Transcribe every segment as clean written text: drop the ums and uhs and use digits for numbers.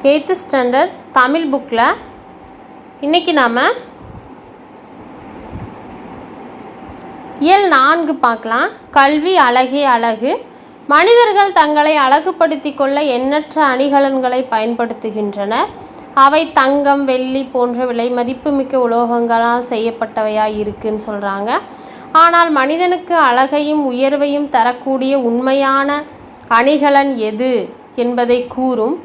8th standard Tamil புக்கில் இன்றைக்கி நாம் இயல் 4 பார்க்கலாம். கல்வி அழகே அழகு. மனிதர்கள் தங்களை அழகுபடுத்தி கொள்ள எண்ணற்ற அணிகலன்களை பயன்படுத்துகின்றனர். அவை தங்கம், வெள்ளி போன்ற விலை மதிப்புமிக்க உலோகங்களால் செய்யப்பட்டவையாக இருக்குன்னு சொல்கிறாங்க. ஆனால் மனிதனுக்கு அழகையும் உயர்வையும் தரக்கூடிய உண்மையான அணிகலன் எது என்பதை கூறும்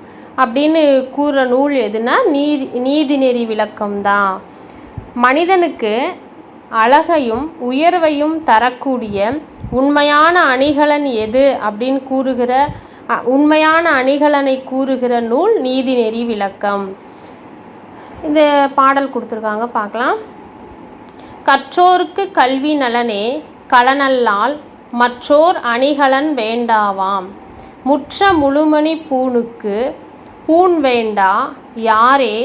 அப்படின்னு கூறுற நூல் எதுனா நீதிநெறி விளக்கம்தான். மனிதனுக்கு அழகையும் உயர்வையும் தரக்கூடிய உண்மையான அணிகலன் எது அப்படின்னு கூறுகிற உண்மையான அணிகலனை கூறுகிற நூல் நீதிநெறி விளக்கம். இந்த பாடல் கொடுத்துருக்காங்க, பார்க்கலாம். கற்றோருக்கு கல்வி நலனே களனல்லால் மற்றோர் அணிகலன் வேண்டாவாம். முற்ற முழுமணி பூணுக்கு பூண் வேண்டா யாரே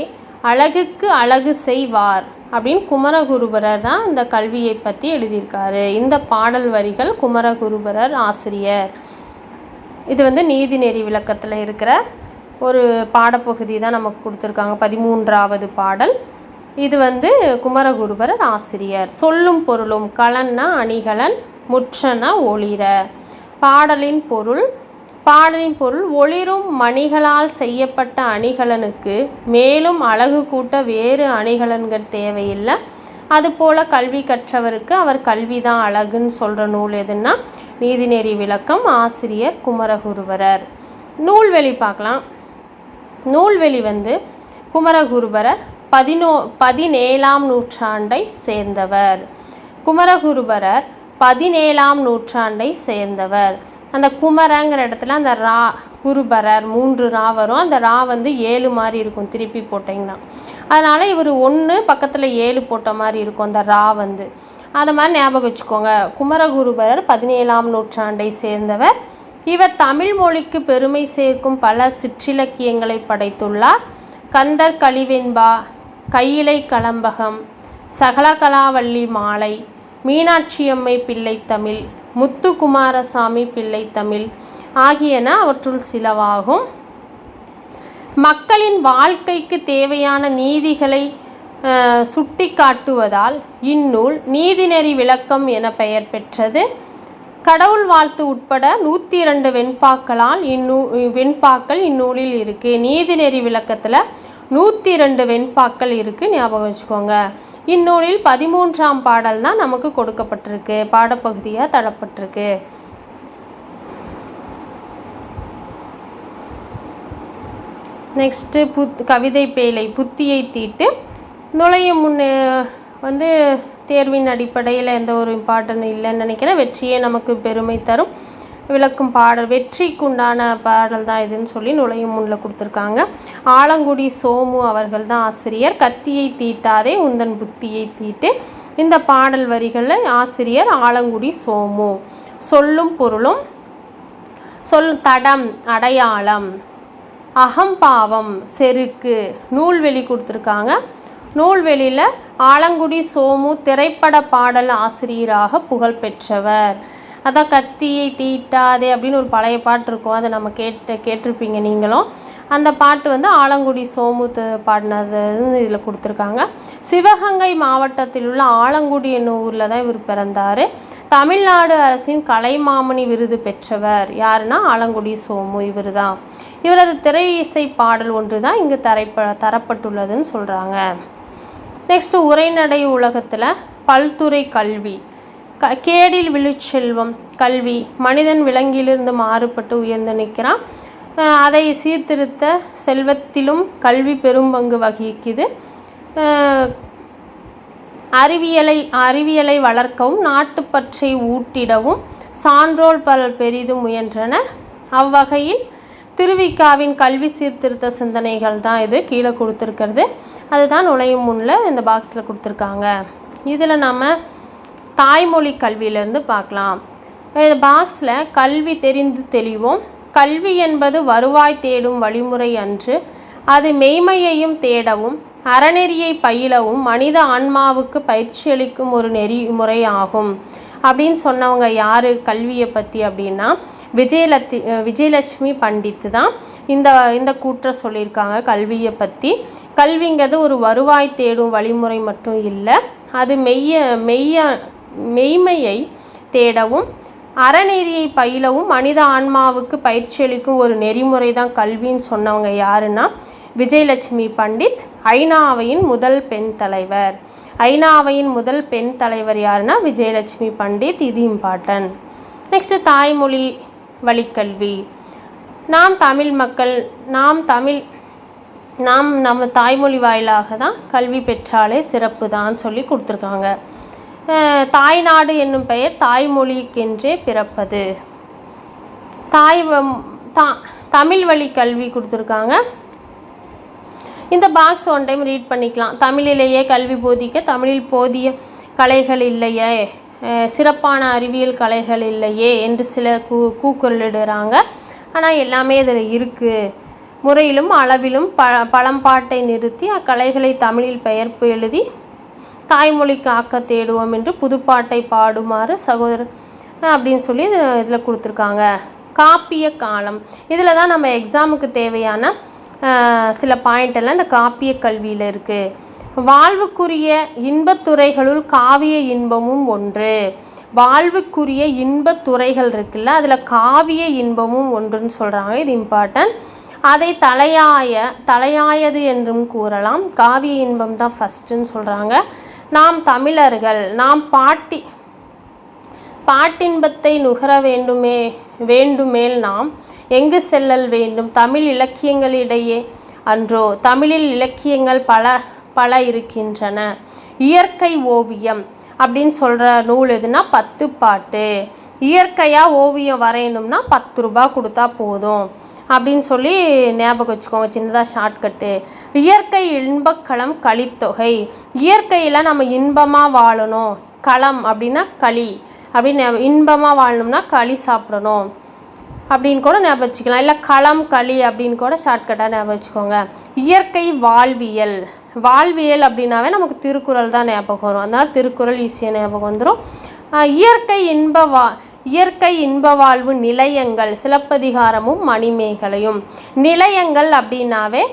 அழகுக்கு அழகு செய்வார் அப்படின்னு குமரகுருபரர் தான் இந்த கல்வியை பற்றி எழுதியிருக்காரு. இந்த பாடல் வரிகள் குமரகுருபரர் ஆசிரியர். இது நீதிநெறி விளக்கத்தில் இருக்கிற ஒரு பாடப்பகுதி தான் நமக்கு கொடுத்துருக்காங்க. 13வது பாடல். இது குமரகுருபரர் ஆசிரியர். சொல்லும் பொருளும் களன்னா அணிகலன், முற்றனா ஒளிர. பாடலின் பொருள் ஒளிரும் மணிகளால் செய்யப்பட்ட அணிகலனுக்கு மேலும் அழகு கூட்ட வேறு அணிகலன்கள் தேவையில்லை. அதுபோல் கல்வி கற்றவருக்கு அவர் கல்வி தான் அழகுன்னு சொல்கிற நூல் எதுன்னா நீதிநெறி விளக்கம். ஆசிரியர் குமரகுருபரர். நூல்வெளி பார்க்கலாம். நூல்வெளி குமரகுருபரர் 17ஆம் நூற்றாண்டை சேர்ந்தவர். குமரகுருபரர் 17ஆம் நூற்றாண்டை சேர்ந்தவர். அந்த குமரங்கிற இடத்துல அந்த ரா குருபரர் 3 ரா வரும். அந்த ரா 7 மாதிரி இருக்கும் திருப்பி போட்டிங்கன்னா. அதனால் இவர் 1 பக்கத்தில் 7 போட்ட மாதிரி இருக்கும் அந்த ரா. அதை மாதிரி ஞாபகம் வச்சுக்கோங்க. குமரகுருபரர் 17ஆம் நூற்றாண்டை சேர்ந்தவர். இவர் தமிழ் மொழிக்கு பெருமை சேர்க்கும் பல சிற்றிலக்கியங்களை படைத்துள்ளார். கந்தர் கலிவெண்பா, கையிலை கலம்பகம், சகலகலாவல்லி மாலை, மீனாட்சியம்மை பிள்ளைத்தமிழ், முத்துக்குமாரசாமி பிள்ளைத்தமிழ் ஆகியன அவற்றுள் சிலவாகும். மக்களின் வாழ்க்கைக்கு தேவையான நீதிகளை சுட்டி காட்டுவதால் இந்நூல் நீதிநெறி விளக்கம் என பெயர் பெற்றது. கடவுள் வாழ்த்து உட்பட 102 வெண்பாக்கள் இந்நூலில் இருக்குது. நீதிநெறி விளக்கத்தில் 102 வெண்பாக்கள் இருக்குது, ஞாபகம் வச்சுக்கோங்க. இந்நூலில் 13ஆம் பாடல் தான் நமக்கு கொடுக்கப்பட்டிருக்கு, பாடப்பகுதியாக தரப்பட்டிருக்கு. நெக்ஸ்ட்டு கவிதை பேழை புத்தியை தீட்டு. நுழையும் முன்னே தேர்வின் அடிப்படையில் எந்த ஒரு இம்பார்ட்டன்ட் இல்லைன்னு நினைக்கிறேன். வெற்றியே நமக்கு பெருமை தரும் விளக்கும் பாடல், வெற்றிக்குண்டான பாடல் தான் இதுன்னு சொல்லி நுழையும் முன்னில் கொடுத்துருக்காங்க. ஆலங்குடி சோமு அவர்கள் தான் ஆசிரியர். கத்தியை தீட்டாதே உந்தன் புத்தியை தீட்டு. இந்த பாடல் வரிகளில் ஆசிரியர் ஆலங்குடி சோமு. சொல்லும் பொருளும் தடம் அடையாளம், அகம்பாவம் செருக்கு. நூல்வெளி கொடுத்துருக்காங்க. நூல்வெளியில் ஆலங்குடி சோமு திரைப்பட பாடல் ஆசிரியராக புகழ் பெற்றவர். அதான் கத்தியை தீட்டாதே அப்படின்னு ஒரு பழைய பாட்டு இருக்கும், அதை நம்ம கேட்டிருப்பீங்க நீங்களும். அந்த பாட்டு ஆலங்குடி சோமு பாடினது இதில் கொடுத்துருக்காங்க. சிவகங்கை மாவட்டத்தில் உள்ள ஆலங்குடி என்னும் ஊரில் தான் இவர் பிறந்தார். தமிழ்நாடு அரசின் கலைமாமணி விருது பெற்றவர் யாருன்னா ஆலங்குடி சோமு இவர் தான். இவரது திரை இசை பாடல் ஒன்று தான் இங்கு தரப்பட்டுள்ளதுன்னு சொல்கிறாங்க. நெக்ஸ்ட்டு உரைநடை உலகத்தில் பல்துறை கல்வி. கேடில் விழுச்செல்வம் கல்வி. மனிதன் விலங்கிலிருந்து மாறுபட்டு உயர்ந்து நிற்கிறான். அதை சீர்திருத்த செல்வத்திலும் கல்வி பெரும் பங்கு வகிக்குது. அறிவியலை வளர்க்கவும் நாட்டுப்பற்றை ஊட்டிடவும் சான்றோர் பலர் பெரிதும் முயன்றன. அவ்வகையில் திருவிக்காவின் கல்வி சீர்திருத்த சிந்தனைகள் தான் இது கீழே கொடுத்துருக்கிறது. அதுதான் நுழையும் முன்னில் இந்த பாக்ஸில் கொடுத்துருக்காங்க. இதில் நம்ம தாய்மொழி கல்வியிலேருந்து பார்க்கலாம். இந்த பாக்ஸில் கல்வி தெரிந்து தெளிவோம். கல்வி என்பது வருவாய் தேடும் வழிமுறை அன்று, அது மெய்மையையும் தேடவும் அறநெறியை பயிலவும் மனித ஆன்மாவுக்கு பயிற்சி அளிக்கும் ஒரு நெறிமுறை ஆகும் அப்படின்னு சொன்னவங்க யார் கல்வியை பற்றி அப்படின்னா விஜயலட்சுமி பண்டித்து தான் இந்த கூற்றை சொல்லியிருக்காங்க கல்வியை பற்றி. கல்விங்கிறது ஒரு வருவாய் தேடும் வழிமுறை மட்டும் இல்லை, அது மெய்மையை தேடவும் அறநெறியை பயிலவும் மனித ஆன்மாவுக்கு பயிற்சி அளிக்கும் ஒரு நெறிமுறை தான் கல்வின்னு சொன்னவங்க யாருன்னா விஜயலட்சுமி பண்டித், ஐநாவையின் முதல் பெண் தலைவர். ஐநாவையின் முதல் பெண் தலைவர் யாருன்னா விஜயலட்சுமி பண்டித். இது இம்பார்ட்டன்ட். நெக்ஸ்ட்டு தாய்மொழி வழிக்கல்வி. நாம் தமிழ் மக்கள், நம்ம தாய்மொழி வாயிலாக தான் கல்வி பெற்றாலே சிறப்பு தான் சொல்லி கொடுத்துருக்காங்க. தாய்நாடு என்னும் பெயர் தாய்மொழிக்கென்றே பிறப்பது. தமிழ் வழி கல்வி கொடுத்துருக்காங்க. இந்த பாக்ஸ் ஒன் டைம் ரீட் பண்ணிக்கலாம். தமிழிலேயே கல்வி போதிக்க தமிழில் போதிய கலைகள் இல்லையே, சிறப்பான அறிவியல் கலைகள் இல்லையே என்று சிலர் கூக்குரலிடுறாங்க. ஆனால் எல்லாமே இதில் இருக்குது. முறையிலும் அளவிலும் பழம்பாட்டை நிறுத்தி அக்கலைகளை தமிழில் பெயர்ப்பு எழுதி தாய்மொழிக்கு ஆக்க தேடுவோம் என்று புதுப்பாட்டை பாடுமாறு சகோதரர் அப்படின்னு சொல்லி இதில் கொடுத்துருக்காங்க. காப்பிய காலம். இதில் தான் நம்ம எக்ஸாமுக்கு தேவையான சில பாயிண்டெல்லாம் இந்த காப்பிய கல்வியில் இருக்குது. வாழ்வுக்குரிய இன்பத்துறைகளுள் காவிய இன்பமும் ஒன்று. வாழ்வுக்குரிய இன்பத்துறைகள் இருக்குல்ல, அதில் காவிய இன்பமும் ஒன்றுன்னு சொல்கிறாங்க. இது இம்பார்ட்டன்ட். அதை தலையாயது என்றும் கூறலாம். காவிய இன்பம் தான் ஃபஸ்ட்டுன்னு சொல்கிறாங்க. நாம் தமிழர்கள், நாம் பாட்டின்பத்தை நுகர வேண்டுமேல் நாம் எங்கு செல்லல் வேண்டும்? தமிழ் இலக்கியங்களிடையே அன்றோ? தமிழில் இலக்கியங்கள் பல இருக்கின்றன. இயற்கை ஓவியம் அப்படின்னு சொல்கிற நூல் எதுனா 10 பாட்டு. இயற்கையாக ஓவியம் வரையணும்னா 10 ரூபா கொடுத்தா போதும் அப்படின்னு சொல்லி ஞாபகம் வச்சுக்கோங்க. சின்னதாக ஷார்ட்கட்டு. இயற்கை இன்பக்களம் களித்தொகை. இயற்கையில் நம்ம இன்பமாக வாழணும். களம் அப்படின்னா களி அப்படின்னு, இன்பமாக வாழணும்னா களி சாப்பிடணும் அப்படின்னு கூட ஞாபகம் வச்சுக்கலாம். இல்லை களம் களி அப்படின்னு கூட ஷார்ட்கட்டாக ஞாபகம் வச்சுக்கோங்க. இயற்கை வாழ்வியல். வாழ்வியல் அப்படின்னாவே நமக்கு திருக்குறள் தான் ஞாபகம் வரும். அதனால் திருக்குறள் ஈஸியாக ஞாபகம் வந்துடும். இயற்கை இன்ப வாழ்வு நிலையங்கள். சிலப்பதிகாரமும் மணிமேகலையும். நிலையங்கள் அப்படின்னாவே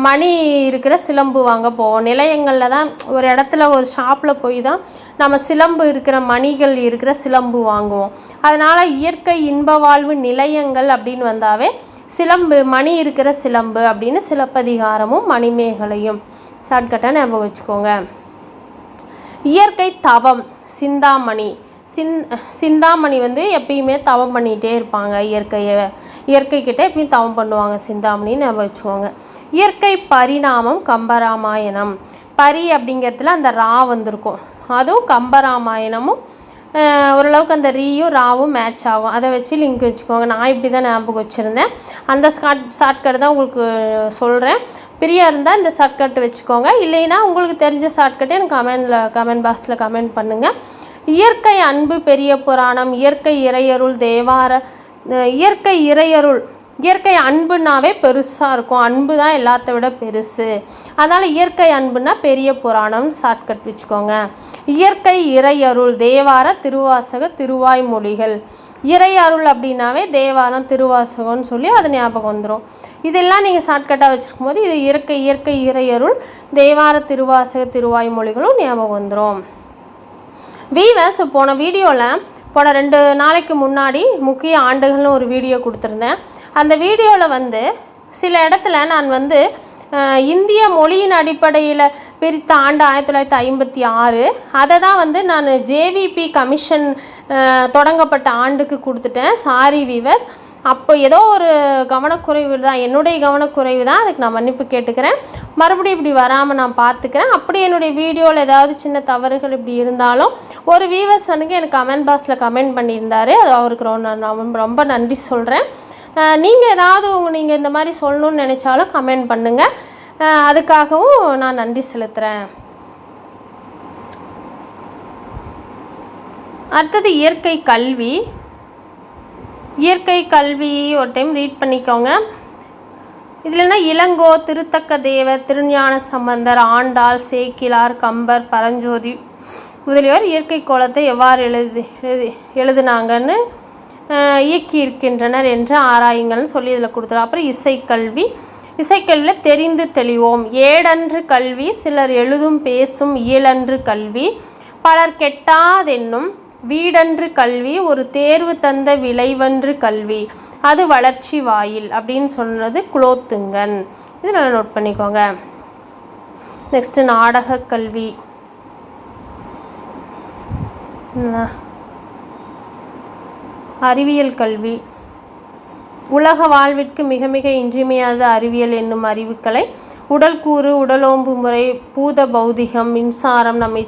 மணி இருக்கிற சிலம்பு வாங்க போவோம். நிலையங்களில் தான் ஒரு இடத்துல ஒரு ஷாப்பில் போய் தான் நம்ம சிலம்பு இருக்கிற மணிகள் இருக்கிற சிலம்பு வாங்குவோம். அதனால் இயற்கை இன்ப வாழ்வு நிலையங்கள் அப்படின்னு வந்தாவே சிலம்பு, மணி இருக்கிற சிலம்பு அப்படின்னு சிலப்பதிகாரமும் மணிமேகலையும் ஷார்ட்கட்டாக ஞாபகம் வச்சுக்கோங்க. இயற்கை தவம். சிந்தாமணி எப்பயுமே தவம் பண்ணிகிட்டே இருப்பாங்க. இயற்கைக்கிட்ட எப்பயும் தவம் பண்ணுவாங்க. சிந்தாமணின்னு ஞாபகம் வச்சுக்கோங்க. இயற்கை பரிணாமம். கம்பராமாயணம். பரி அப்படிங்கிறதுல அந்த ரா வந்திருக்கும். அதுவும் கம்பராமாயணமும் ஓரளவுக்கு அந்த ரீயும் ராவும் மேட்ச் ஆகும். அதை வச்சு லிங்க் வச்சுக்கோங்க. நான் இப்படி தான் ஞாபகம் வச்சுருந்தேன். அந்த ஷார்ட்கட் தான் உங்களுக்கு சொல்கிறேன். பிரியா இருந்தால் இந்த ஷார்ட்கட் வச்சுக்கோங்க. இல்லைன்னா உங்களுக்கு தெரிஞ்ச ஷார்ட்கட்டை எனக்கு கமெண்ட் பாக்ஸில் கமெண்ட் பண்ணுங்கள். இயற்கை அன்பு பெரிய புராணம். இயற்கை இறையருள் தேவார. இயற்கை அன்புனாவே பெருசாக இருக்கும். அன்பு தான் எல்லாத்த விட பெருசு. அதனால் இயற்கை அன்புனா பெரிய புராணம் ஷார்ட்கட் வச்சுக்கோங்க. இயற்கை இறையருள். தேவார திருவாசக திருவாய்மொழிகள். இறை அருள் அப்படின்னாவே தேவாரம் திருவாசகம்னு சொல்லி அது ஞாபகம் வந்துடும். இதெல்லாம் நீங்கள் ஷார்ட்கட்டாக வச்சுருக்கும் போது இது இயற்கை இறையருள் தேவார திருவாசக திருவாய்மொழிகளும் ஞாபகம் வந்துடும். வீவர்ஸ், போன 2 நாளைக்கு முன்னாடி முக்கிய ஆண்டுகள்னு ஒரு வீடியோ கொடுத்துருந்தேன். அந்த வீடியோவில் சில இடத்துல நான் இந்திய மொழியின் அடிப்படையில் பிரித்த ஆண்டு 1956. அதை தான் நான் ஜேவிபி கமிஷன் தொடங்கப்பட்ட ஆண்டுக்கு கொடுத்துட்டேன். சாரி வீவர்ஸ், அப்போ ஏதோ ஒரு கவனக்குறைவு தான், என்னுடைய கவனக்குறைவு தான். அதுக்கு நான் மன்னிப்பு கேட்டுக்கிறேன். மறுபடியும் இப்படி வராமல் நான் பார்த்துக்கிறேன். அப்படி என்னுடைய வீடியோவில் ஏதாவது சின்ன தவறுகள் இப்படி இருந்தாலும் ஒரு வியூவர்ஸ் எனக்கு கமெண்ட் பாக்ஸில் கமெண்ட் பண்ணியிருந்தார். அது அவருக்கு நான் ரொம்ப நன்றி சொல்கிறேன். நீங்கள் ஏதாவது நீங்கள் இந்த மாதிரி சொல்லணும்னு நினச்சாலும் கமெண்ட் பண்ணுங்கள். அதுக்காகவும் நான் நன்றி செலுத்துகிறேன். அடுத்தது இயற்கை கல்வி. இயற்கை கல்வி ஒரு டைம் ரீட் பண்ணிக்கோங்க. இதில்னா இளங்கோ, திருத்தக்க தேவர், திருஞான சம்பந்தர், ஆண்டாள், சேக்கிலார், கம்பர், பரஞ்சோதி முதலியோர் இயற்கை கோலத்தை எவ்வாறு எழுதினாங்கன்னு இயக்கியிருக்கின்றனர் என்று ஆராயுங்கள்னு சொல்லி இதில் கொடுத்துருக்காங்க. அப்புறம் இசைக்கல்வி, இசைக்கல்வியில் தெரிந்து தெளிவோம். ஏடன்று கல்வி சிலர் எழுதும் பேசும் இயலன்று கல்வி பலர் கெட்டாதென்னும் வீடன்று கல்வி ஒரு தேர்வு தந்த விளைவன்று கல்வி அது வளர்ச்சி வாயில் அப்படின்னு சொன்னது குலோத்துங்கன். இது நல்லா நோட் பண்ணிக்கோங்க. நெக்ஸ்ட் நாடக கல்வி, அறிவியல் கல்வி, உலக வாழ்விற்கு மிக மிக இன்றியமையாத அறிவியல் என்னும் அறிவுக்களை உடல் கூறு, உடலோம்பு முறை, பூத பௌதிகம், மின்சாரம், நம்மை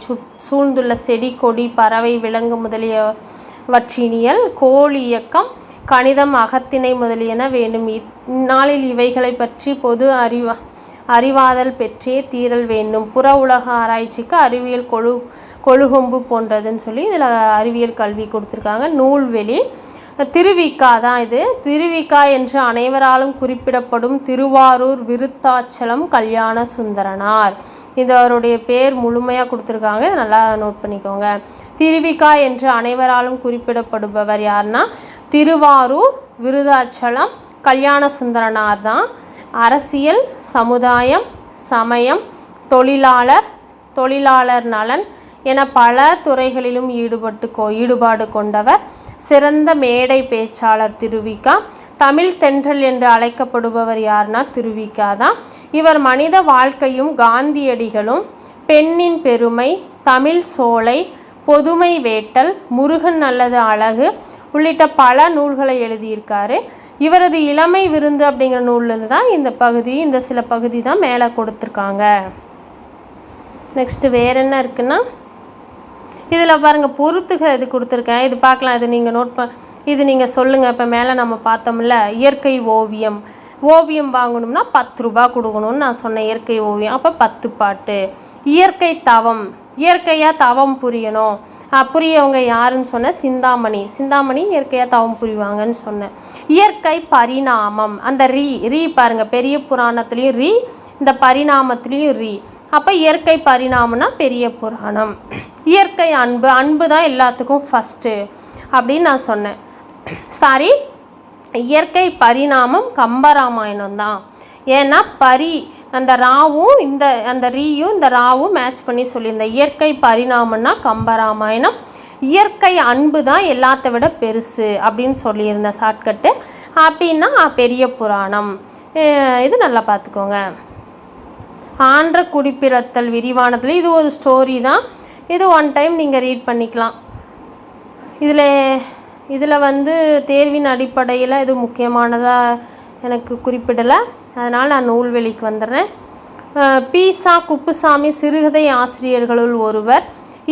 சூழ்ந்துள்ள செடி கொடி பறவை விலங்கு முதலியவற்றினியல், கோள் இயக்கம், கணிதம், அகத்திணை முதலியன வேண்டும். இந்நாளில் இவைகளை பற்றி பொது அறிவாதல் பெற்றே தீரல் வேண்டும். புற உலக ஆராய்ச்சிக்கு அறிவியல் கொழுகொம்பு போன்றதுன்னு சொல்லி இதில் அறிவியல் கல்வி கொடுத்துருக்காங்க. நூல்வெளி, திருவிக்கா தான் இது. திருவிக்கா என்று அனைவராலும் குறிப்பிடப்படும் திருவாரூர் விருத்தாச்சலம் கல்யாண சுந்தரனார். இதவருடைய பேர் முழுமையாக கொடுத்துருக்காங்க, இதை நல்லா நோட் பண்ணிக்கோங்க. திருவிக்கா என்று அனைவராலும் குறிப்பிடப்படுபவர் யாருன்னா திருவாரூர் விருத்தாச்சலம் கல்யாண சுந்தரனார் தான். அரசியல், சமுதாயம், சமயம், தொழிலாளர் நலன் என பல துறைகளிலும் ஈடுபாடு கொண்டவர். சிறந்த மேடை பேச்சாளர் திருவிக்கா. தமிழ் தென்றல் என்று அழைக்கப்படுபவர் யார்னா திருவிக்கா தான். இவர் மனித வாழ்க்கையும் காந்தியடிகளும், பெண்ணின் பெருமை, தமிழ் சோலை, பொதுமை வேட்டல், முருகன் அல்லது அழகு உள்ளிட்ட பல நூல்களை எழுதியிருக்காரு. இவரது இளமை விருந்து அப்படிங்கிற நூல்லேருந்து தான் இந்த சில பகுதி தான் மேலே கொடுத்துருக்காங்க. நெக்ஸ்ட்டு வேறு என்ன இருக்குன்னா, இதில் பாருங்கள் பொறுத்துக இது கொடுத்துருக்கேன், இது பார்க்கலாம். இது நீங்கள் இது நீங்கள் சொல்லுங்கள். இப்போ மேலே நம்ம பார்த்தோம்ல இயற்கை ஓவியம், ஓவியம் வாங்கணும்னா 10 ரூபா கொடுக்கணும்னு நான் சொன்னேன். இயற்கை ஓவியம் அப்போ 10 பாட்டு. இயற்கை தவம், இயற்கையாக தவம் புரியணும், புரியவங்க யாருன்னு சொன்னேன் சிந்தாமணி இயற்கையாக தவம் புரிவாங்கன்னு சொன்னேன். இயற்கை பரிணாமம், அந்த ரீ பாருங்கள், பெரிய புராணத்துலேயும் ரீ, இந்த பரிணாமத்துலேயும் ரீ. அப்போ இயற்கை பரிணாமம்னா பெரிய புராணம். இயற்கை அன்பு தான் எல்லாத்துக்கும் ஃபஸ்ட்டு அப்படின்னு நான் சொன்னேன். இயற்கை பரிணாமம் கம்பராமாயணம் தான். ஏன்னா அந்த ராவும் அந்த ரீயும் இந்த ராவும் மேட்ச் பண்ணி சொல்லியிருந்தேன். இயற்கை பரிணாமம்னா கம்பராமாயணம், இயற்கை அன்பு தான் எல்லாத்த விட பெருசு அப்படின்னு சொல்லியிருந்தேன் ஷார்ட்கட்டு. அப்படின்னா பெரிய புராணம். இது நல்லா பார்த்துக்கோங்க. ஆன்ற குடிப்பிறத்தல் விரிவானத்தில் இது ஒரு ஸ்டோரி தான். இது ஒன் டைம் நீங்கள் ரீட் பண்ணிக்கலாம். இதில் தேர்வின் அடிப்படையில் இது முக்கியமானதாக எனக்கு குறிப்பிடலை, அதனால் நான் நூல்வெளிக்கு வந்துடுறேன். பீசா குப்புசாமி சிறுகதை ஆசிரியர்களுள் ஒருவர்.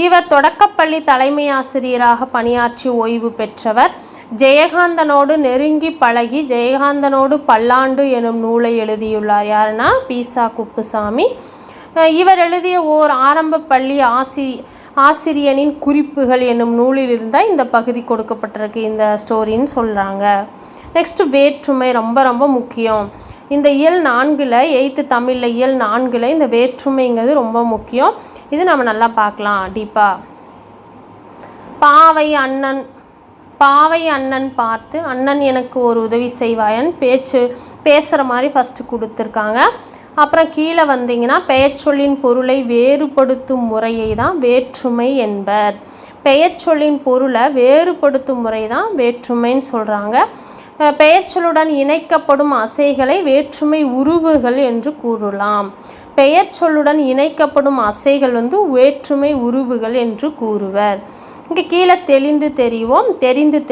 இவர் தொடக்கப்பள்ளி தலைமை ஆசிரியராக பணியாற்றி ஓய்வு பெற்றவர். ஜெயகாந்தனோடு நெருங்கி பழகி ஜெயகாந்தனோடு பல்லாண்டு எனும் நூலை எழுதியுள்ளார். யாருன்னா பீசா குப்புசாமி. இவர் எழுதிய ஓர் ஆரம்ப பள்ளி ஆசிரியனின் குறிப்புகள் என்னும் நூலில் இருந்தால் இந்த பகுதி கொடுக்கப்பட்டிருக்கு இந்த ஸ்டோரின்னு சொல்கிறாங்க. நெக்ஸ்ட்டு வேற்றுமை ரொம்ப ரொம்ப முக்கியம். இந்த இயல் 4ல் 8th தமிழில் இயல் 4ல் இந்த வேற்றுமைங்கிறது ரொம்ப முக்கியம். இது நம்ம நல்லா பார்க்கலாம் டீப்பாக. பாவை அண்ணன் பார்த்து அண்ணன் எனக்கு ஒரு உதவி செய்வாயன் பேசுகிற மாதிரி ஃபஸ்ட்டு கொடுத்துருக்காங்க. அப்புறம் கீழே வந்தீங்கன்னா பெயர்ச்சொல்லின் பொருளை வேறுபடுத்தும் முறையை தான் வேற்றுமை என்பர். பெயர்ச்சொல்லின் பொருளை வேறுபடுத்தும் முறை தான் வேற்றுமைன்னு சொல்கிறாங்க. பெயர்ச்சொல்லுடன் இணைக்கப்படும் அசைகளை வேற்றுமை உருவுகள் என்று கூறலாம். பெயர்ச்சொல்லுடன் இணைக்கப்படும் அசைகள் வேற்றுமை உருவுகள் என்று கூறுவர். இங்கே கீழே தெரிந்து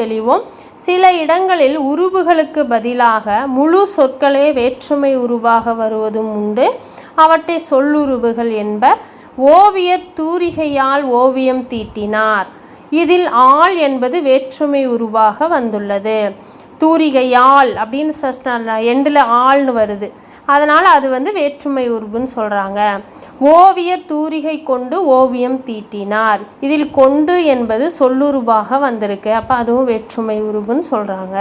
தெளிவோம். சில இடங்களில் உருவுகளுக்கு பதிலாக முழு சொற்களே வேற்றுமை உருவாக வருவதும் உண்டு. அவற்றை சொல்லுருவுகள் என்பர். ஓவியர் தூரிகையால் ஓவியம் தீட்டினார். இதில் ஆள் என்பது வேற்றுமை உருவாக வந்துள்ளது. தூரிகையால் அப்படின்னு எண்டில் ஆள்னு வருது, அதனால் அது வேற்றுமை உருவுன்னு சொல்கிறாங்க. ஓவியர் தூரிகை கொண்டு ஓவியம் தீட்டினார். இதில் கொண்டு என்பது சொல்லுருவாக வந்திருக்கு, அப்போ அதுவும் வேற்றுமை உருவுன்னு சொல்கிறாங்க.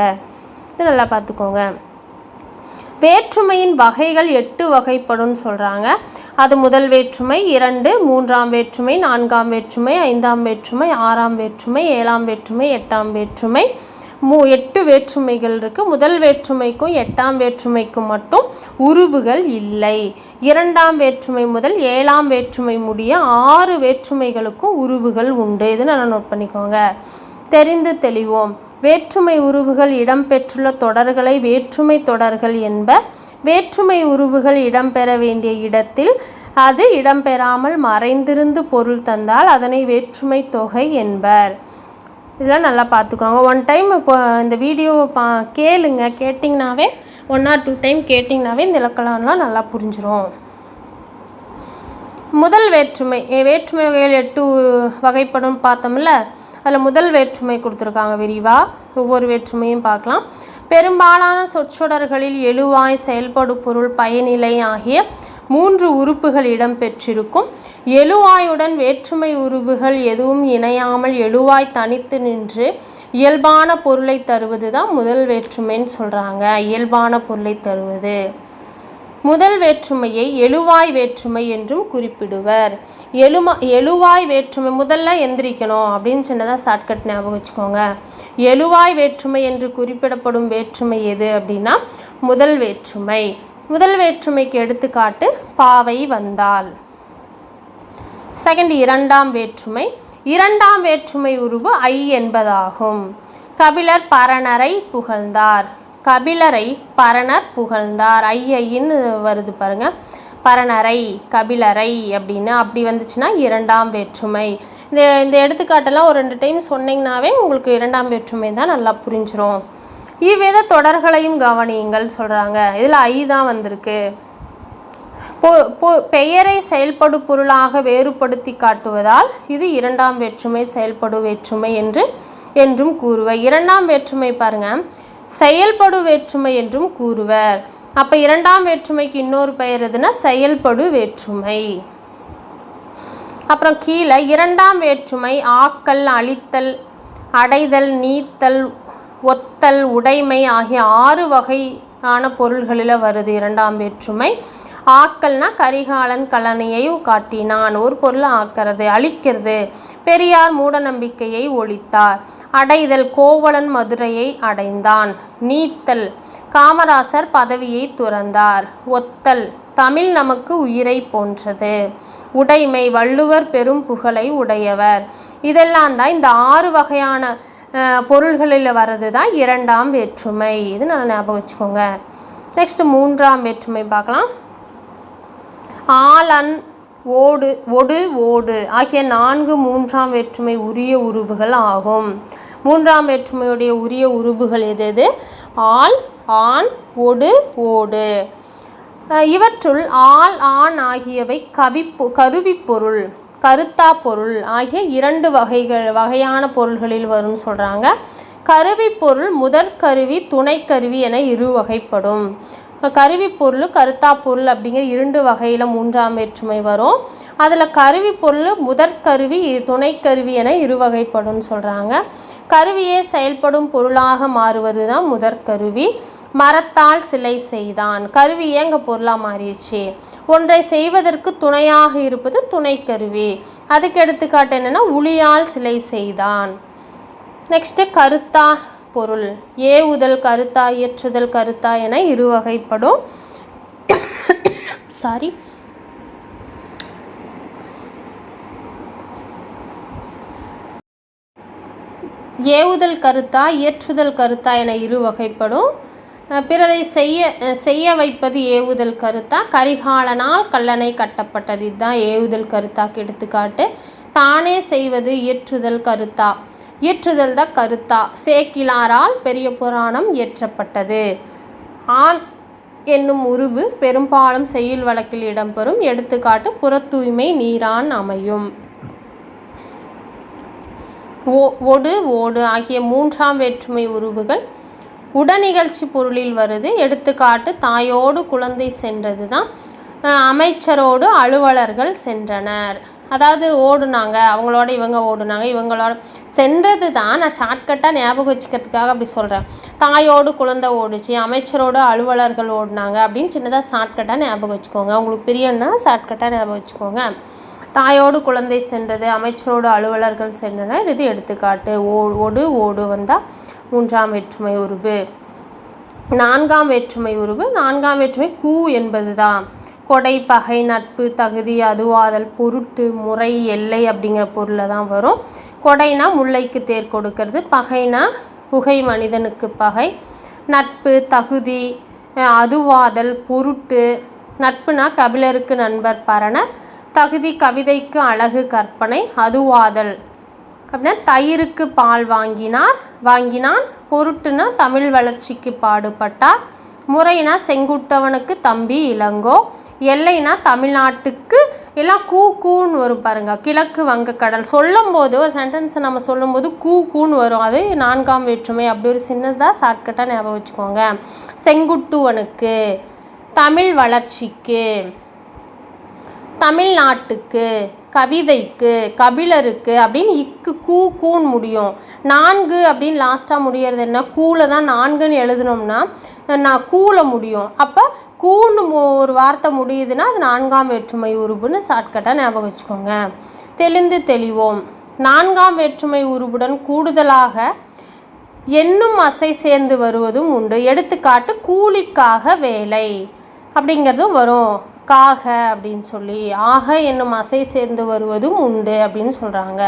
இது நல்லா பார்த்துக்கோங்க. வேற்றுமையின் வகைகள் 8 வகைப்படும்னு சொல்கிறாங்க. அது முதல் வேற்றுமை, 2, 3ஆம் வேற்றுமை, 4ஆம் வேற்றுமை, 5ஆம் வேற்றுமை, 6ஆம் வேற்றுமை, 7ஆம் வேற்றுமை, 8ஆம் வேற்றுமை, 8 வேற்றுமைகள் இருக்குது. முதல் வேற்றுமைக்கும் 8ஆம் வேற்றுமைக்கும் மட்டும் உருபுகள் இல்லை. 2ஆம் வேற்றுமை முதல் 7ஆம் வேற்றுமை முடிய 6 வேற்றுமைகளுக்கும் உருபுகள் உண்டு. இதை நல்லா நோட் பண்ணிக்கோங்க. தெரிந்து தெளிவோம். வேற்றுமை உருபுகள் இடம்பெற்றுள்ள தொடர்களை வேற்றுமை தொடர்கள் என்பர். வேற்றுமை உருபுகள் இடம்பெற வேண்டிய இடத்தில் அது இடம்பெறாமல் மறைந்திருந்து பொருள் தந்தால் அதனை வேற்றுமை தொகை என்பர். இதெல்லாம் நல்லா பார்த்துக்கோங்க. ஒன் டைம் இப்போ இந்த வீடியோவை கேளுங்க. கேட்டிங்கனாவே 1 or 2 டைம் கேட்டிங்கனாவே இந்த இலக்கணம்லாம் நல்லா புரிஞ்சிடும். முதல் வேற்றுமை வேற்றுமை வகைகள் 8 வகைப்படும் பார்த்தோம்ல. அதில் முதல் வேற்றுமை கொடுத்துருக்காங்க விரிவாக. ஒவ்வொரு வேற்றுமையும் பார்க்கலாம். பெரும்பாலான சொற்றொடர்களில் எழுவாய், செயல்படு பொருள், பயனிலை ஆகிய 3 உறுப்புகள் இடம்பெற்றிருக்கும். எழுவாயுடன் வேற்றுமை உருபுகள் எதுவும் இணையாமல் எழுவாய் தனித்து நின்று இயல்பான பொருளை தருவது தான் முதல் வேற்றுமைன்னு சொல்கிறாங்க. இயல்பான பொருளை தருவது. முதல் வேற்றுமையை எழுவாய் வேற்றுமை என்றும் குறிப்பிடுவர். எழுவாய் வேற்றுமை முதல்ல எந்திரிக்கணும் அப்படின்னு சொன்னதான் ஷார்ட்கட் ஞாபகம் வச்சுக்கோங்க. எழுவாய் வேற்றுமை என்று குறிப்பிடப்படும் வேற்றுமை எது அப்படின்னா முதல் வேற்றுமை. முதல் வேற்றுமைக்கு எடுத்துக்காட்டு பாவை வந்தாள். செகண்ட் 2ஆம் வேற்றுமை. 2ஆம் வேற்றுமை உருவு ஐ என்பதாகும். கபிலர் பரணரை புகழ்ந்தார். கபிலரை பரணர் புகழ்ந்தார். ஐன்னு வருது பாருங்க. பரணரை கபிலரை அப்படின்னு அப்படி வந்துச்சுன்னா 2ஆம் வேற்றுமை. இந்த எடுத்துக்காட்டெல்லாம் ஒரு 2 டைம் சொன்னீங்கன்னாவே உங்களுக்கு 2ஆம் வேற்றுமை தான் நல்லா புரிஞ்சிடும். இவ்வித தொடர்களையும் கவனியுங்கள் சொல்கிறாங்க. இதில் ஐ தான் வந்திருக்கு. பெயரை செயல்படு பொருளாக வேறுபடுத்தி காட்டுவதால் இது 2ஆம் வேற்றுமை செயல்படு வேற்றுமை என்றும் கூறுவர். 2ஆம் வேற்றுமை பாருங்க செயல்படு வேற்றுமை என்றும் கூறுவர். அப்போ 2ஆம் வேற்றுமைக்கு இன்னொரு பெயர் எதுனா செயல்படு வேற்றுமை. அப்புறம் கீழே 2ஆம் வேற்றுமை ஆக்கல், அழித்தல், அடைதல், நீத்தல், ஒத்தல், உடைமை ஆகிய 6 வகையான பொருள்களில் வருது 2ஆம் வேற்றுமை. ஆக்கல்னா கரிகாலன் கழனியை காட்டினான், ஒரு பொருளை ஆக்கிறது. அழிக்கிறது, பெரியார் மூட நம்பிக்கையை ஒழித்தார். அடைதல், கோவலன் மதுரையை அடைந்தான். நீத்தல், காமராசர் பதவியை துறந்தார். ஒத்தல், தமிழ் நமக்கு உயிரை போன்றது. உடைமை, வள்ளுவர் பெரும் புகழை உடையவர். இதெல்லாம் தான் இந்த 6 வகையான பொருள்களில் வர்றது தான் 2ஆம் வேற்றுமை. இது நல்லா ஞாபகம் வச்சுக்கோங்க. நெக்ஸ்ட் 3ஆம் வேற்றுமை பார்க்கலாம். ஆலன், ஓடு, ஒடு, ஓடு ஆகிய 4 3ஆம் வேற்றுமை உரிய உருபுகள் ஆகும். 3ஆம் வேற்றுமையுடைய உரிய உருபுகள் எது? ஆல், ஆண், ஒடு, ஓடு. இவற்றுள் ஆல், ஆண் ஆகியவை கருவிப்பொருள், கருத்தா பொருள் ஆகிய 2 வகையான பொருள்களில் வரும்னு சொல்கிறாங்க. கருவி பொருள் முதற் கருவி, துணைக்கருவி என 2 வகைப்படும். இப்போ கருவி பொருள், கருத்தா பொருள் அப்படிங்கிற 2 வகையில் 3ஆம் வேற்றுமை வரும். அதில் கருவி பொருள் முதற்கருவி, துணைக்கருவி என 2 வகைப்படும் சொல்கிறாங்க. கருவியே செயல்படும் பொருளாக மாறுவது தான் முதற்கருவி. மரத்தால் சிலை செய்தான், கருவி ஏங்க பொருளாக மாறிடுச்சு. ஒன்றை செய்வதற்கு துணையாக இருப்பது துணைக்கருவி. அதுக்கு எடுத்துக்காட்டு என்னென்னா உளியால் சிலை செய்தான். நெக்ஸ்ட்டு கருத்தா பொருள், ஏவுதல் கருத்தா, இயற்றுதல் கருத்தா என 2 வகைப்படும். ஏவுதல் கருத்தா, இயற்றுதல் கருத்தா என 2 வகைப்படும். பிறரை செய்ய வைப்பது ஏவுதல் கருத்தா. கரிகாலனால் கல்லணை கட்டப்பட்டது, இதுதான் ஏவுதல் கருத்தாக்கு எடுத்துக்காட்டு. தானே செய்வது இயற்றுதல் கருத்தா, இயற்றுதல் தான் கருத்தா. சேக்கிலாரால் பெரிய புராணம் இயற்றப்பட்டது. ஆண் என்னும் உருவு பெரும்பாலும் செய்யுள் வழக்கில் இடம்பெறும். எடுத்துக்காட்டு புறத்தூய்மை நீரான் அமையும். ஒடு, ஓடு ஆகிய 3ஆம் வேற்றுமை உருவுகள் உடனிகழ்ச்சி பொருளில் வருது. எடுத்துக்காட்டு தாயோடு குழந்தை சென்றது தான். அமைச்சரோடு அலுவலர்கள் சென்றனர். அதாவது ஓடுனாங்க, அவங்களோட இவங்க ஓடுனாங்க, இவங்களோட சென்றது தான். நான் ஷார்ட்கட்டாக ஞாபகம் வச்சுக்கிறதுக்காக அப்படி சொல்கிறேன். தாயோடு குழந்தை ஓடுச்சு, அமைச்சரோடு அலுவலர்கள் ஓடினாங்க அப்படின்னு சின்னதாக ஷார்ட்கட்டாக ஞாபகம் வச்சுக்கோங்க. உங்களுக்கு பிரியன்னா ஷார்ட்கட்டாக ஞாபகம் வச்சுக்கோங்க. தாயோடு குழந்தை சென்றது, அமைச்சரோடு அலுவலர்கள் சென்றனர், இது எடுத்துக்காட்டு. ஒடு, ஓடு வந்தால் மூன்றாம் வேற்றுமை உருபு. நான்காம் வேற்றுமை உருபு. நான்காம் வேற்றுமை கூ என்பது தான். கொடை, பகை, நட்பு, தகுதி, அதுவாதல், பொருட்டு, முறை, எல்லை அப்படிங்கிற பொருளில் தான் வரும். கொடைனா முல்லைக்கு தேர் கொடுக்கறது, பகைனா புகை மனிதனுக்கு பகை, நட்பு, தகுதி, அதுவாதல், பொருட்டு. நட்புனா கபிலருக்கு நண்பர் பரணர், தகுதி கவிதைக்கு அழகு கற்பனை, அதுவாதல் அப்படின்னா தயிருக்கு பால் வாங்கினான், பொருட்டுனா தமிழ் வளர்ச்சிக்கு பாடுபட்டார், முறைனா செங்குட்டவனுக்கு தம்பி இளங்கோ, எல்லைனா தமிழ்நாட்டுக்கு எல்லாம் கூன்னு வரும் பாருங்கள். கிழக்கு வங்கக்கடல் சொல்லும்போது ஒரு சென்டென்ஸை நம்ம சொல்லும்போது கூன்னு வரும். அது நான்காம் வேற்றுமை. அப்படி ஒரு சின்னதாக ஷார்ட்கட்டாக ஞாபகம் வச்சுக்கோங்க. செங்குட்டுவனுக்கு, தமிழ் வளர்ச்சிக்கு, தமிழ்நாட்டுக்கு, கவிதைக்கு, கபிலருக்கு அப்படின்னு கூன்னு முடியும். நான்கு அப்படின்னு லாஸ்ட்டாக முடியறது என்ன? கூல தான் நான்குன்னு எழுதுனோம்னா நான் கூல முடியும். அப்போ கூன்னு ஒரு வார்த்தை முடியுதுன்னா அது நான்காம் வேற்றுமை உருபுன்னு ஷார்ட்கட்டாக ஞாபகம் வச்சுக்கோங்க. தெளிந்து தெளிவோம். நான்காம் வேற்றுமை உருபுடன் கூடுதலாக என்னும் அசை சேர்ந்து வருவதும் உண்டு. எடுத்துக்காட்டு கூலிக்காக வேலை அப்படிங்கிறதும் வரும். காக அப்படின்னு சொல்லி ஆக என்னும் அசை சேர்ந்து வருவதும் உண்டு அப்படின்னு சொல்கிறாங்க.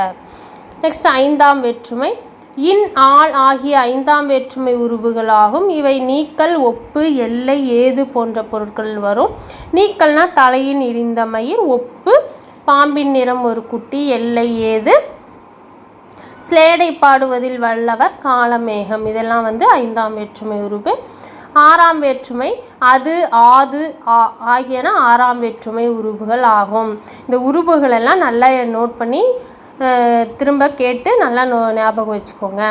நெக்ஸ்ட் ஐந்தாம் வேற்றுமை. இன், ஆள் ஆகிய ஐந்தாம் வேற்றுமை உருபுகளாகும். இவை நீக்கல், ஒப்பு, எல்லை, ஏது போன்ற பொருட்கள் வரும். நீக்கல்னா தலையின் இழிந்த மயிர், ஒப்பு பாம்பின் நிறம் ஒரு குட்டி, எல்லை ஏது ஸ்லேடை பாடுவதில் வல்லவர், காலமேகம். இதெல்லாம் ஐந்தாம் வேற்றுமை உருபு. ஆறாம் வேற்றுமை அது, ஆது ஆகியன ஆறாம் வேற்றுமை உருபுகள் ஆகும். இந்த உருபுகளெல்லாம் நல்லா நோட் பண்ணி திரும்ப கேட்டு நல்லா ஞாபகம் வச்சுக்கோங்க.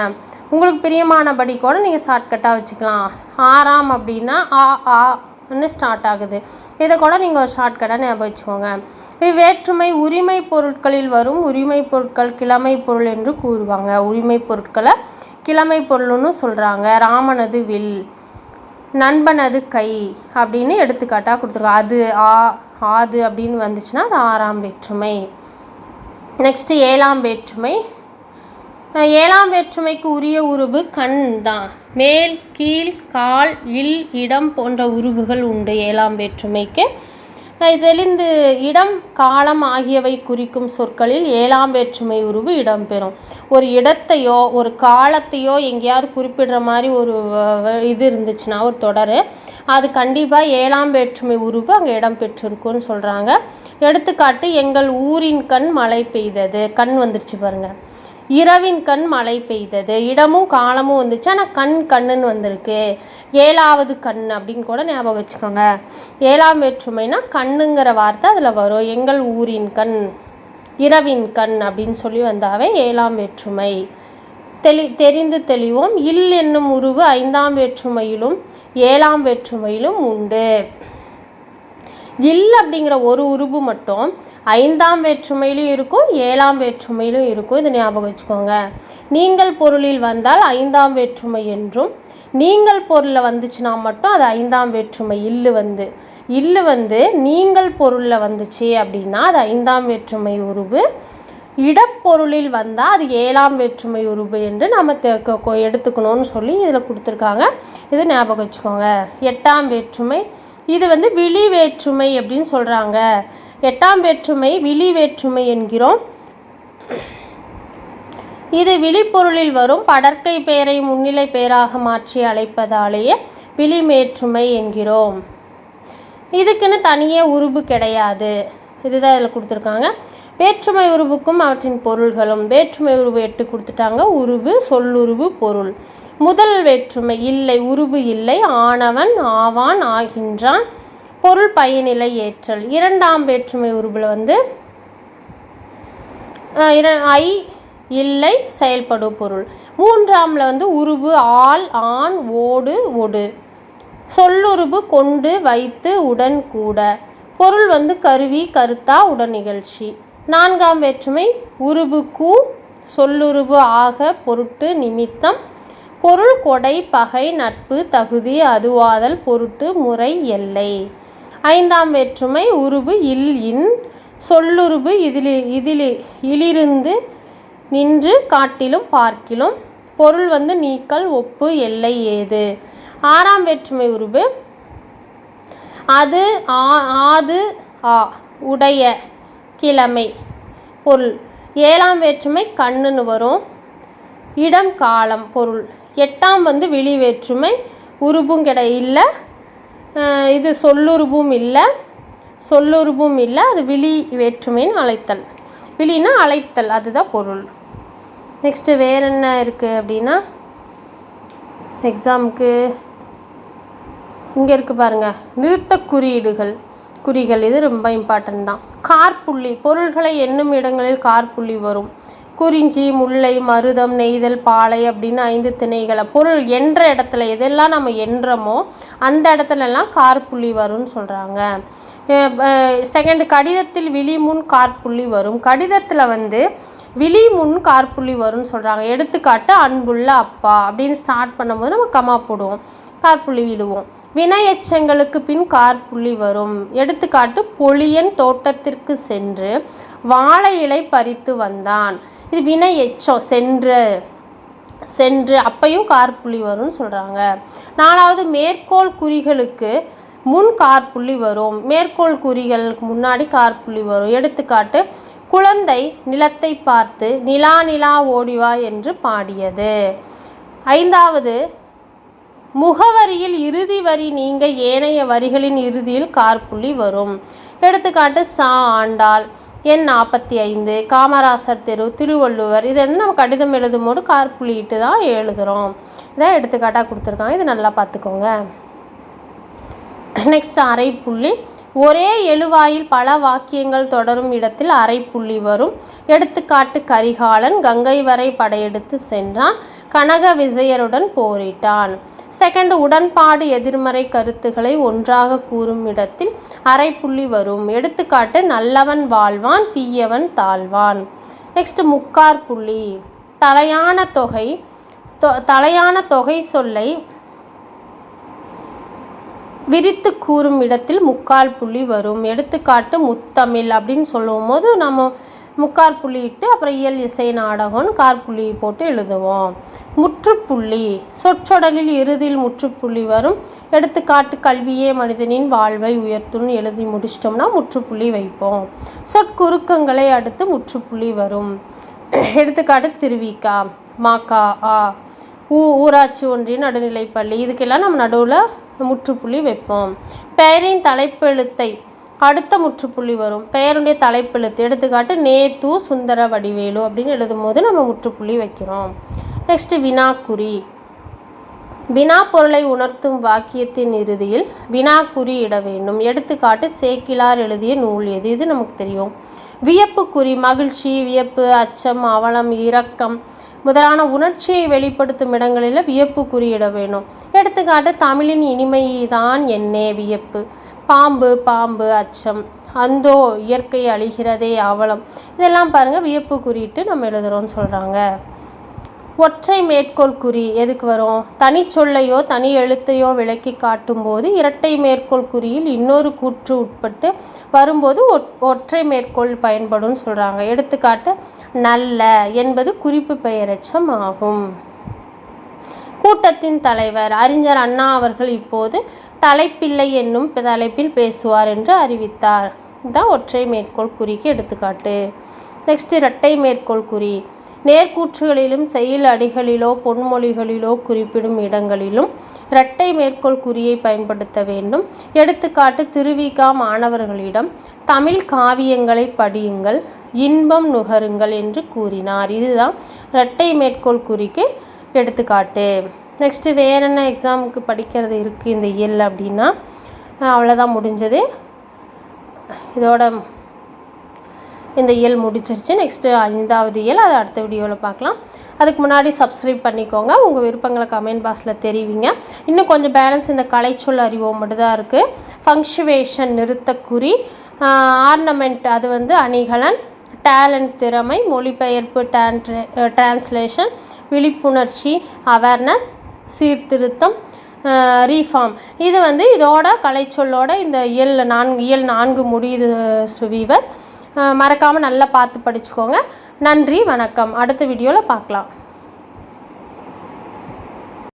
உங்களுக்கு பிரியமானபடி கூட நீங்கள் ஷார்ட்கட்டாக வச்சுக்கலாம். ஆறாம் அப்படின்னா ஆன்னு ஸ்டார்ட் ஆகுது. இதை கூட நீங்கள் ஒரு ஷார்ட்கட்டாக ஞாபகம் வச்சுக்கோங்க. வேற்றுமை உரிமை பொருட்களில் வரும். உரிமை பொருட்கள் கிழமை பொருள் என்று கூறுவாங்க. உரிமை பொருட்களை கிழமை பொருள்னு சொல்கிறாங்க. ராமனது வில், நண்பனது கை அப்படின்னு எடுத்துக்காட்டாக கொடுத்துருக்காங்க. அது, ஆது அப்படின்னு வந்துச்சுன்னா அது ஆறாம் வேற்றுமை. நெக்ஸ்ட்டு ஏழாம் வேற்றுமை. ஏழாம் வேற்றுமைக்கு உரிய உருபு கண் தான். மேல், கீழ், கால், இல், இடம் போன்ற உருபுகள் உண்டு ஏழாம் வேற்றுமைக்கு. தெளிந்து இடம், காலம் ஆகியவை குறிக்கும் சொற்களில் ஏழாம் வேற்றுமை உருவு இடம்பெறும். ஒரு இடத்தையோ ஒரு காலத்தையோ எங்கேயாவது குறிப்பிடுற மாதிரி ஒரு இது இருந்துச்சுன்னா ஒரு தொடர், அது கண்டிப்பாக ஏழாம் வேற்றுமை உருவு அங்கே இடம்பெற்றிருக்குன்னு சொல்கிறாங்க. எடுத்துக்காட்டு எங்கள் ஊரின் கண் மழை பெய்தது. கண் வந்துருச்சு பாருங்கள். இரவின் கண் மழை பெய்தது. இடமும் காலமும் வந்துச்சு, ஆனால் கண்ணுன்னு வந்திருக்கு. ஏழாவது கண் அப்படின்னு கூட ஞாபகம் வச்சுக்கோங்க. ஏழாம் வேற்றுமைனா கண்ணுங்கிற வார்த்தை அதில் வரும். எங்கள் ஊரின் கண், இரவின் கண் அப்படின்னு சொல்லி வந்தாவே ஏழாம் வேற்றுமை. தெரிந்து தெளிவோம். இல் என்னும் உருவு ஐந்தாம் வேற்றுமையிலும் ஏழாம் வேற்றுமையிலும் உண்டு. இல் அப்படிங்கிற ஒரு உருவு மட்டும் ஐந்தாம் வேற்றுமையிலும் இருக்கும், ஏழாம் வேற்றுமையிலும் இருக்கும். இதை ஞாபகம் வச்சுக்கோங்க. நீங்கள் பொருளில் வந்தால் ஐந்தாம் வேற்றுமை என்றும், நீங்கள் பொருளில் வந்துச்சுன்னா மட்டும் அது ஐந்தாம் வேற்றுமை. இல்லு நீங்கள் பொருளில் வந்துச்சு அப்படின்னா அது ஐந்தாம் வேற்றுமை உருவு. இடப்பொருளில் வந்தால் அது ஏழாம் வேற்றுமை உருவு என்று நம்ம எடுத்துக்கணும்னு சொல்லி இதில் கொடுத்துருக்காங்க. இதை ஞாபகம் வச்சுக்கோங்க. எட்டாம் வேற்றுமை. இது விழி வேற்றுமை அப்படின்னு சொல்கிறாங்க. எட்டாம் வேற்றுமை விழி வேற்றுமை என்கிறோம். இது விழிப்பொருளில் வரும். படற்கை பெயரை முன்னிலை பெயராக மாற்றி அழைப்பதாலேயே விழி வேற்றுமை என்கிறோம். இதுக்குன்னு தனியே உருபு கிடையாது. இதுதான் இதில் கொடுத்துருக்காங்க. வேற்றுமை உருவுக்கும் அவற்றின் பொருள்களும். வேற்றுமை உருவு 8 கொடுத்துட்டாங்க. உருவு, சொல்லுருவு, பொருள். முதல் வேற்றுமை இல்லை, உருவு இல்லை. ஆனவன், ஆவான், ஆகின்றான். பொருள் பயனிலை ஏற்றல். இரண்டாம் வேற்றுமை உருவில் ஐ, இல்லை, செயல்படு பொருள். மூன்றாமில் உருவு ஆள், ஆண், ஓடு, ஒடு. சொல்லுருவு கொண்டு, வைத்து, உடன், கூட. பொருள் கருவி, கருத்தா, உடன் நிகழ்ச்சி. நான்காம் வேற்றுமை உருவு கூ, சொல்லுருவு ஆக, பொருட்டு, நிமித்தம். பொருள் கொடை, பகை, நட்பு, தகுதி, அதுவாதல், பொருட்டு, முறை, எல்லை. ஐந்தாம் வேற்றுமை உருவு இல், இன். சொல்லுருவு இலிருந்து, நின்று, காட்டிலும், பார்க்கிலும். பொருள் வந்து நீக்கல், ஒப்பு, எல்லை ஏது. 6ஆம் வேற்றுமை உருபு அது, ஆது, உடைய, கிழமை, பொருள். 7ஆம் வேற்றுமை கண்ணுன்னு வரும், இடம், காலம், பொருள். 8ஆம் வந்து விழி வேற்றுமை உருபும் இல்லை, இது சொல்லுருபும் இல்லை, அது விழி வேற்றுமைன்னு அழைத்தல். விழினா அழைத்தல், அதுதான் பொருள். நெக்ஸ்ட்டு வேறு என்ன இருக்குது அப்படின்னா, எக்ஸாமுக்கு இங்கே இருக்குது பாருங்கள், நிறுத்த குறிகள் இது ரொம்ப இம்பார்ட்டன்ட் தான். கார்புள்ளி, பொருள்களை எண்ணும் இடங்களில் கார்புள்ளி வரும். குறிஞ்சி, முல்லை, மருதம், நெய்தல், பாலை அப்படின்னு 5 திணைகளை பொருள் என்ற இடத்துல எதெல்லாம் நம்ம எண்ணுறோமோ அந்த இடத்துலலாம் கார்புள்ளி வரும்னு சொல்கிறாங்க. செகண்ட், கடிதத்தில் விழி முன் கார்புள்ளி வரும். கடிதத்தில் வந்து விழி முன் கார்புள்ளி வரும்னு சொல்கிறாங்க. எடுத்துக்காட்டு அன்புள்ள அப்பா அப்படின்னு ஸ்டார்ட் பண்ணும்போது நம்ம கமா போடுவோம், கார்புள்ளி விழுவோம். வினை எச்சங்களுக்கு பின் கார்புள்ளி வரும். எடுத்துக்காட்டு பொழியன் தோட்டத்திற்கு சென்று வாழை இலை பறித்து வந்தான். இது வினை எச்சம், சென்று அப்பையும் கார்புள்ளி வரும்னு சொல்கிறாங்க. 4வது, மேற்கோள் குறிகளுக்கு முன் கார்புள்ளி வரும். மேற்கோள் குறிகளுக்கு முன்னாடி கார்புள்ளி வரும். எடுத்துக்காட்டு குழந்தை நிலத்தை பார்த்து நிலா நிலா ஓடிவா என்று பாடியது. 5வது, முகவரியில் இறுதி வரி நீங்க ஏனைய வரிகளின் இறுதியில் கார்புள்ளி வரும். எடுத்துக்காட்டு சா ஆண்டாள், எண் 45, காமராசர் தெரு, திருவள்ளுவர். இது வந்து நம்ம கடிதம் எழுதும் போது கார்புள்ளிட்டு தான் எழுதுகிறோம். இதான் எடுத்துக்காட்டாக கொடுத்துருக்காங்க, இது நல்லா பார்த்துக்கோங்க. நெக்ஸ்ட் அரைப்புள்ளி, ஒரே எழுவாயில் பல வாக்கியங்கள் தொடரும் இடத்தில் அரைப்புள்ளி வரும். எடுத்துக்காட்டு கரிகாலன் கங்கை வரை படையெடுத்து சென்றான், கனக விஜயருடன் போரிட்டான். செகண்ட், உடன்பாடு எதிர்மறை கருத்துக்களை ஒன்றாக கூறும் இடத்தில் அரைப்புள்ளி வரும். எடுத்துக்காட்டு நல்லவன் வாழ்வான், தீயவன் தாழ்வான். நெக்ஸ்ட் முக்காற்புள்ளி, தலையான தொகை சொல்லை விரித்து கூறும் இடத்தில் முக்கால் புள்ளி வரும். எடுத்துக்காட்டு முத்தமிழ் அப்படின்னு சொல்லும் போது நம்ம முக்கால் புள்ளி இட்டு அப்புறம் இயல் இசை நாடகம்னு கார்புள்ளி போட்டு எழுதுவோம். முற்றுப்புள்ளி, சொற்றொடரில் இறுதியில் முற்றுப்புள்ளி வரும். எடுத்துக்காட்டு கல்வியே மனிதனின் வாழ்வை உயர்த்துன்னு எழுதி முடிச்சிட்டோம்னா முற்றுப்புள்ளி வைப்போம். சொற்குறுக்கங்களை அடுத்து முற்றுப்புள்ளி வரும். எடுத்துக்காட்டு திருவிக்கா, மாக்கா, ஊராட்சி ஒன்றிய நடுநிலைப்பள்ளி, இதுக்கெல்லாம் நம்ம நடுவில் முற்றுப்புள்ளி வைப்போம். பெயரின் தலைப்பெழுத்தை அடுத்த முற்றுப்புள்ளி வரும். பெயருடைய தலைப்பெழுத்து, எடுத்துக்காட்டு நேத்து சுந்தர வடிவேலு அப்படின்னு எழுதும் போது நம்ம முற்றுப்புள்ளி வைக்கிறோம். நெக்ஸ்ட் வினாக்குறி, வினா பொருளை உணர்த்தும் வாக்கியத்தின் இறுதியில் வினாக்குறி இட வேண்டும். எடுத்துக்காட்டு சேக்கிலார் எழுதிய நூல் எது, இது நமக்கு தெரியும். வியப்புக்குறி, மகிழ்ச்சி, வியப்பு, அச்சம், அவலம், இரக்கம் முதலான உணர்ச்சியை வெளிப்படுத்தும் இடங்களில் வியப்பு குறியிட வேணும். எடுத்துக்காட்டு தமிழின் இனிமைதான் என்னே வியப்பு, பாம்பு அச்சம், அந்தோ இயற்கை அழிகிறதே அவலம். இதெல்லாம் பாருங்கள் வியப்பு குறியிட்டு நம்ம எழுதுகிறோன்னு சொல்கிறாங்க. ஒற்றை மேற்கோள் குறி எதுக்கு வரும்? தனிச்சொல்லையோ தனி எழுத்தையோ விளக்கி காட்டும்போது இரட்டை மேற்கோள் குறியில் இன்னொரு கூற்று உட்பட்டு வரும்போது ஒற்றை மேற்கோள் பயன்படும் சொல்கிறாங்க. எடுத்துக்காட்டு நல்ல என்பது குறிப்பு பெயரெச்சம் ஆகும். கூட்டத்தின் தலைவர் அறிஞர் அண்ணா அவர்கள் இப்போது தலைப்பில்லை என்னும் தலைப்பில் பேசுவார் என்று அறிவித்தார். இதுதான் ஒற்றை மேற்கோள் குறிக்கு எடுத்துக்காட்டு. நெக்ஸ்ட் இரட்டை மேற்கோள் குறி, நேர்கூற்றுகளிலும் செயல் அடிகளிலோ பொன்மொழிகளிலோ குறிப்பிடும் இடங்களிலும் இரட்டை மேற்கோள் குறியை பயன்படுத்த வேண்டும். எடுத்துக்காட்டு திருவிகா மாணவர்களிடம் தமிழ் காவியங்களை படியுங்கள், இன்பம் நுகருங்கள் என்று கூறினார். இதுதான் இரட்டை மேற்கோள் குறிக்கு எடுத்துக்காட்டு. நெக்ஸ்ட்டு வேற என்ன எக்ஸாமுக்கு படிக்கிறது இருக்குது இந்த இயல் அப்படின்னா அவ்வளோதான் முடிஞ்சது. இதோட இந்த இயல் முடிச்சிருச்சு. நெக்ஸ்ட்டு 5வது இயல், அதை அடுத்த வீடியோவில் பார்க்கலாம். அதுக்கு முன்னாடி சப்ஸ்கிரைப் பண்ணிக்கோங்க. உங்கள் விருப்பங்களை கமெண்ட் பாக்ஸில் தெரிவிங்க. இன்னும் கொஞ்சம் பேலன்ஸ் இந்த கலைச்சொல் அறிவோம் மட்டும்தான் இருக்குது. ஃபங்க்சுவேஷன் நிறுத்தக்குறி, ஆர்னமெண்ட் அது வந்து அணிகலன், டேலண்ட் திறமை, மொழிபெயர்ப்பு டிரான்ஸ்லேஷன், விழிப்புணர்ச்சி அவேர்னஸ், சீர்திருத்தம் ரீஃபார்ம். இது வந்து இதோட கலைச்சொல்லோட இந்த இயல் 4 முடியுது வீவர்ஸ். மறக்காமல் நல்லா பார்த்து படிச்சுக்கோங்க. நன்றி, வணக்கம். அடுத்த வீடியோவில் பார்க்கலாம்.